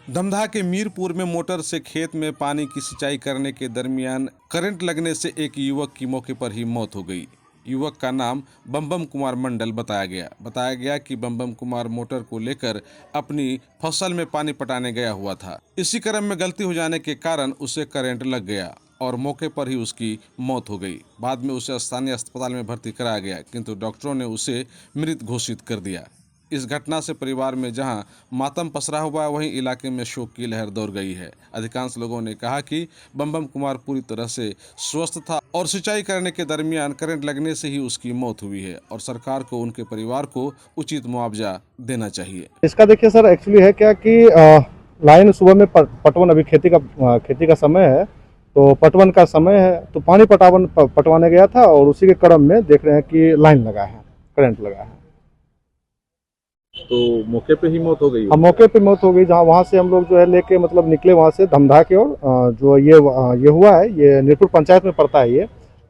दमदहा के मीरपुर में मोटर से खेत में पानी की सिंचाई करने के दरमियान करंट लगने से एक युवक की मौके पर ही मौत हो गई। युवक का नाम बम कुमार मंडल बताया गया कि बम कुमार मोटर को लेकर अपनी फसल में पानी पटाने गया हुआ था। इसी क्रम में गलती हो जाने के कारण उसे करंट लग गया और मौके पर ही उसकी मौत हो गई। बाद में उसे स्थानीय अस्पताल में भर्ती कराया गया, किंतु डॉक्टरों ने उसे मृत घोषित कर दिया। इस घटना से परिवार में जहां मातम पसरा हुआ है, वहीं इलाके में शोक की लहर दौड़ गई है। अधिकांश लोगों ने कहा कि बम कुमार पूरी तरह से स्वस्थ था और सिंचाई करने के दरमियान करंट लगने से ही उसकी मौत हुई है और सरकार को उनके परिवार को उचित मुआवजा देना चाहिए। इसका देखिए सर, एक्चुअली है क्या कि लाइन सुबह में पटवन, अभी खेती का समय है, तो पटवन का समय है, तो पानी पटवाने गया था और उसी के क्रम में देख रहे हैं कि लाइन लगा है, करंट लगा है, तो मौके पे ही मौत हो गई। हम मौके पे मौत हो गई। जहाँ वहाँ से हम लोग जो है लेके मतलब निकले वहाँ से धमधा की ओर। जो ये हुआ है, ये मीरपुर पंचायत में पड़ता है, ये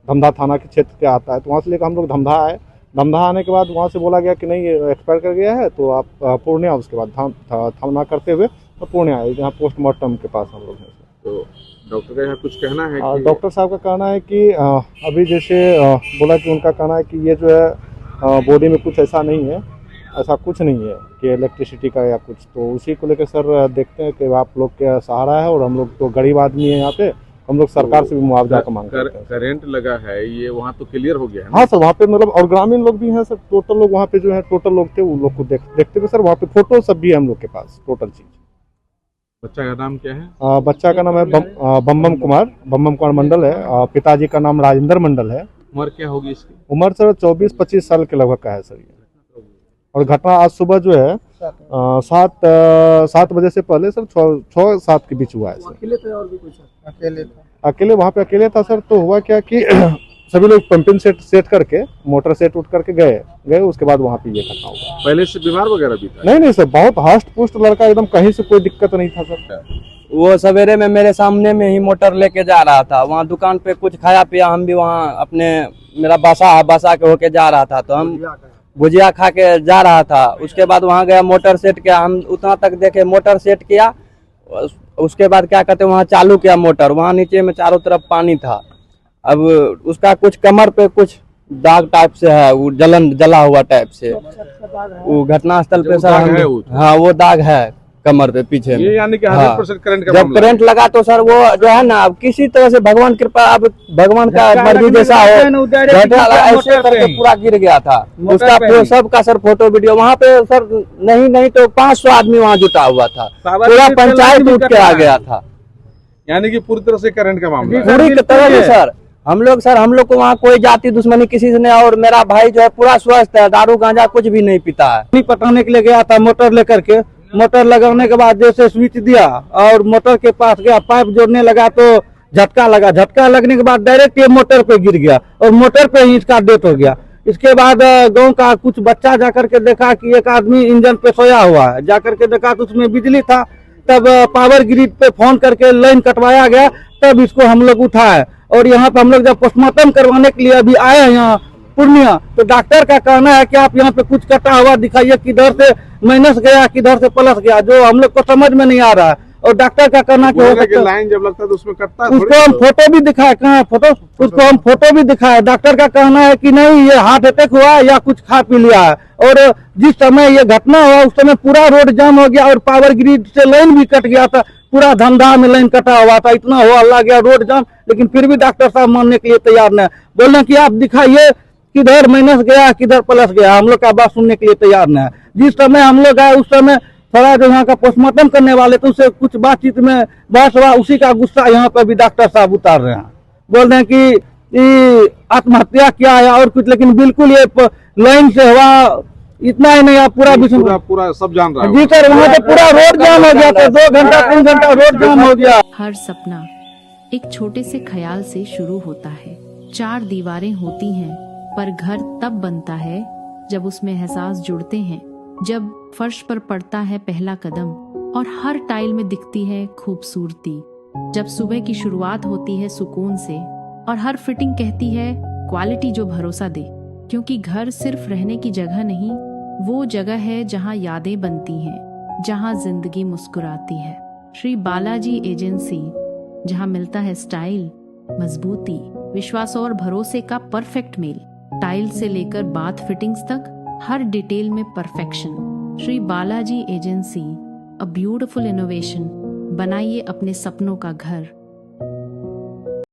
धमधा थाना के क्षेत्र के आता है। तो वहाँ से लेकर हम लोग धमधा आए। धमधा आने के बाद वहाँ से बोला गया कि नहीं, ये एक्सपायर कर गया है, तो आप पूर्णिया, उसके बाद थाना करते हुए तो पूर्णिया आए, जहाँ पोस्टमार्टम के पास हम लोग हैं। तो डॉक्टर का यहाँ कुछ कहना है कि... डॉक्टर साहब का कहना है कि अभी जैसे बोला कि उनका कहना है कि ये जो है बॉडी में कुछ ऐसा नहीं है, ऐसा कुछ नहीं है कि इलेक्ट्रिसिटी का या कुछ। तो उसी को लेकर सर देखते हैं कि आप लोग का सहारा है, और हम लोग तो गरीब आदमी है यहाँ पे, हम लोग सरकार से भी मुआवजा का मांग करते हैं। करंट लगा है ये वहाँ तो क्लियर हो गया है? हाँ सर, वहाँ पे मतलब और ग्रामीण लोग भी हैं सर, टोटल लोग वहाँ पे जो है टोटल लोग थे, उन लोग को देखते हुए सर वहाँ पे फोटो सब भी है हम लोग के पास, टोटल चीज। बच्चा का नाम क्या है? बच्चा का नाम है बम कुमार मंडल है। पिताजी का नाम राजेंद्र मंडल है। उम्र क्या होगी इसकी? उम्र सर 24-25 साल के लगभग का है सर ये। और घटना आज सुबह जो है 7 बजे से पहले सर 6-7 के बीच हुआ है सर। अकेले थे और भी कुछ? अकेले वहाँ पे अकेले था सर। तो हुआ क्या कि सभी लोग पंपिंग सेट करके, मोटर सेट उठ करके गए, उसके बाद वहाँ पे ये घटना हुआ। पहले से बीमार वगैरह भी था? नहीं सर, बहुत हष्ट पुष्ट लड़का, एकदम कहीं से कोई दिक्कत नहीं था सर। वो सवेरे में मेरे सामने में ही मोटर लेके जा रहा था, वहाँ दुकान पे कुछ खाया पिया, हम भी वहाँ अपने, मेरा बासा के होके जा रहा था, तो हम भुजिया खा के जा रहा था। उसके बाद वहाँ गया, मोटर सेट किया, हम उतना तक देखे, मोटर सेट किया, उसके बाद क्या कहते हैं वहाँ चालू किया मोटर। वहाँ नीचे में चारों तरफ पानी था। अब उसका कुछ कमर पे कुछ दाग टाइप से है, वो जला हुआ टाइप से, वो घटनास्थल पे सर। हाँ, वो दाग है कमर पे पीछे में। ये यानी कि 100% करंट का जब करंट लगा तो सर वो जो है ना, अब किसी तरह से भगवान कृपा, अब भगवान का मर्जी जैसा हो, ऐसे करके पूरा गिर गया था। उसका सबका सर फोटो वीडियो वहाँ पे सर, नहीं तो 500 आदमी वहाँ जुटा हुआ था, पूरा पंचायत उठ के आ गया था। यानी कि पूरी तरह से करंट का मामला, पूरी तरह से सर। हम लोग को वहाँ कोई जाति दुश्मनी किसी से नहीं, और मेरा भाई जो है पूरा स्वस्थ है, दारू गांजा कुछ भी नहीं पीता है। पानी पटाने के लिए गया था मोटर लेकर के। मोटर लगाने के बाद जैसे स्विच दिया और मोटर के पास गया, पाइप जोड़ने लगा तो झटका लगा। झटका लगने के बाद डायरेक्ट ये मोटर पे गिर गया और मोटर पे ही इसका डेथ हो गया। इसके बाद गांव का कुछ बच्चा जाकर के देखा कि एक आदमी इंजन पे सोया हुआ है। जाकर के देखा तो उसमें बिजली था। तब पावर ग्रिड पे फोन करके लाइन कटवाया गया, तब इसको हम लोग उठाए। और यहाँ पे हम लोग जब पोस्टमार्टम करवाने के लिए अभी आए हैं यहाँ पूर्णिया, तो डॉक्टर का कहना है कि आप यहाँ पे कुछ कटा हुआ दिखाइए, किधर से माइनस गया किधर से प्लस गया, जो हम लोग को समझ में नहीं आ रहा है। और डॉक्टर का कहना कि लाइन जब लगता है तो उसमें कटता है। उसको हम फोटो भी दिखाए, कहाँ फोटो, उसको हम फोटो भी दिखाए। डॉक्टर का कहना है कि नहीं, ये हार्ट अटैक हुआ या कुछ खा पी लिया है। और जिस समय ये घटना हुआ उस समय पूरा रोड जाम हो गया और पावर ग्रिड से लाइन भी कट गया था, पूरा धमधा में लाइन कटा हुआ था, इतना हुआ अल्लाह गया रोड जाम। लेकिन फिर भी डॉक्टर साहब मानने के लिए तैयार नहीं, बोल रहे कि आप दिखाइए किधर माइनस गया किधर प्लस गया, हम लोग का बात सुनने के लिए तैयार नहीं है। जिस समय हम लोग आए उस समय थोड़ा जो यहाँ का पोस्टमार्टम करने वाले तो उससे कुछ बातचीत में बहस हुआ, उसी का गुस्सा यहाँ पर भी डॉक्टर साहब उतार रहे हैं। बोल रहे हैं कि आत्महत्या किया है और कुछ, लेकिन बिल्कुल ये लाइन से हुआ, इतना ही नहीं, पूरा सब जान रहा है। जी सर, वहाँ पे पूरा रोड जाम हो गया था, 2 घंटा 3 घंटा रोड जाम हो गया। हर सपना एक छोटे से ख्याल से शुरू होता है। 4 दीवारें होती हैं, पर घर तब बनता है जब उसमें एहसास जुड़ते हैं, जब फर्श पर पड़ता है पहला कदम और हर टाइल में दिखती है खूबसूरती, जब सुबह की शुरुआत होती है सुकून से और हर फिटिंग कहती है क्वालिटी जो भरोसा दे। क्योंकि घर सिर्फ रहने की जगह नहीं, वो जगह है जहाँ यादें बनती हैं, जहाँ जिंदगी मुस्कुराती है। श्री बालाजी एजेंसी, जहां मिलता है स्टाइल, मजबूती, विश्वास और भरोसे का परफेक्ट मेल। टाइल से लेकर बाथ फिटिंग्स तक हर डिटेल में perfection. Shri Balaji agency, a beautiful innovation. बनाइए अपने सपनों का घर।